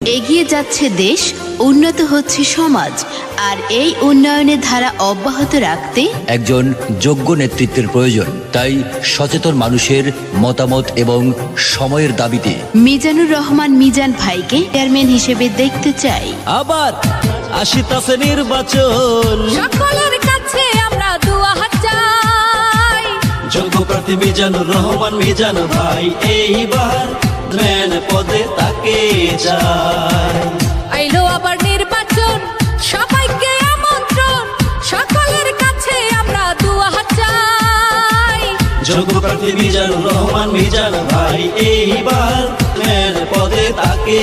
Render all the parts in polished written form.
এগিয়ে যাচ্ছে দেশ, উন্নত হচ্ছে সমাজ, আর এই উন্নয়নের ধারা অব্যাহত রাখতে একজন যোগ্য নেতৃত্বের প্রয়োজন। তাই সচেতন মানুষের মতামত এবং সময়ের দাবিতে মিজানুর রহমান মিজান ভাইকে চেয়ারম্যান হিসেবে দেখতে চাই। আবার আসিতাছে নির্বাচন, সকলের কাছে আমরা দোয়া হাত চাই। যোগ্য প্রার্থী মিজানুর রহমান মিজান ভাই এইবার ম্যান পদে তাকে চাই। আইলো আবার নির্বাচন, সবাইকে আমন্ত্রণ, সকলের কাছে আমরা দোয়া হাত চাই। যোগ্য প্রার্থী মিজানুর রহমান মিজান ভাই এইবার ম্যান পদে তাকে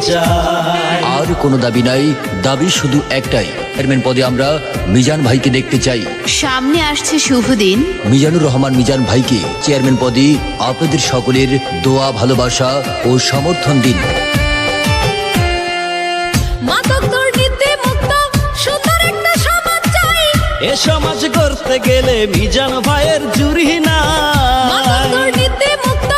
চাই। আর কোনো দাবি নাই, দাবি শুধু একটাই, চেয়ারম্যান পদে আমরা মিজান ভাইকে দেখতে চাই। সামনে আসছে শুভ দিন, মিজানুর রহমান মিজান ভাইকে চেয়ারম্যান পদে আপনাদের সকলের দোয়া, ভালোবাসা ও সমর্থন দিন। মাদক দুর্নীতি মুক্ত সুন্দর একটা সমাজ চাই। এ সমাজ গড়তে গেলে মিজান ভাইয়ের জুরি মাদক নাই। দুর্নীতি মুক্ত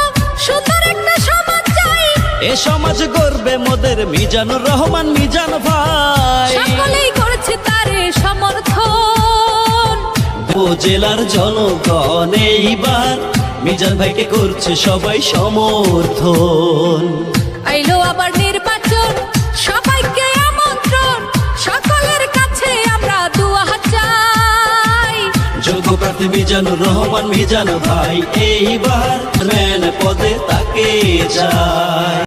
সুন্দর একটা সমাজ চাই। এ সমাজ গড়বে মোদের মিজানুর রহমান মিজান ভাই। সকলেই করেছে তারে সমর্থন। উপজেলার জনগণ এইবার মিজান ভাইকে করছে সবাই সমর্থন। আইলো আবার নির্বাচন, সবাইকে আমন্ত্রণ, সকলের কাছে আমরা দোয়া হাত চাই। যোগ্য প্রার্থী মিজানুর রহমান মিজান ভাই এইবার ম্যান পদে তাকে চাই।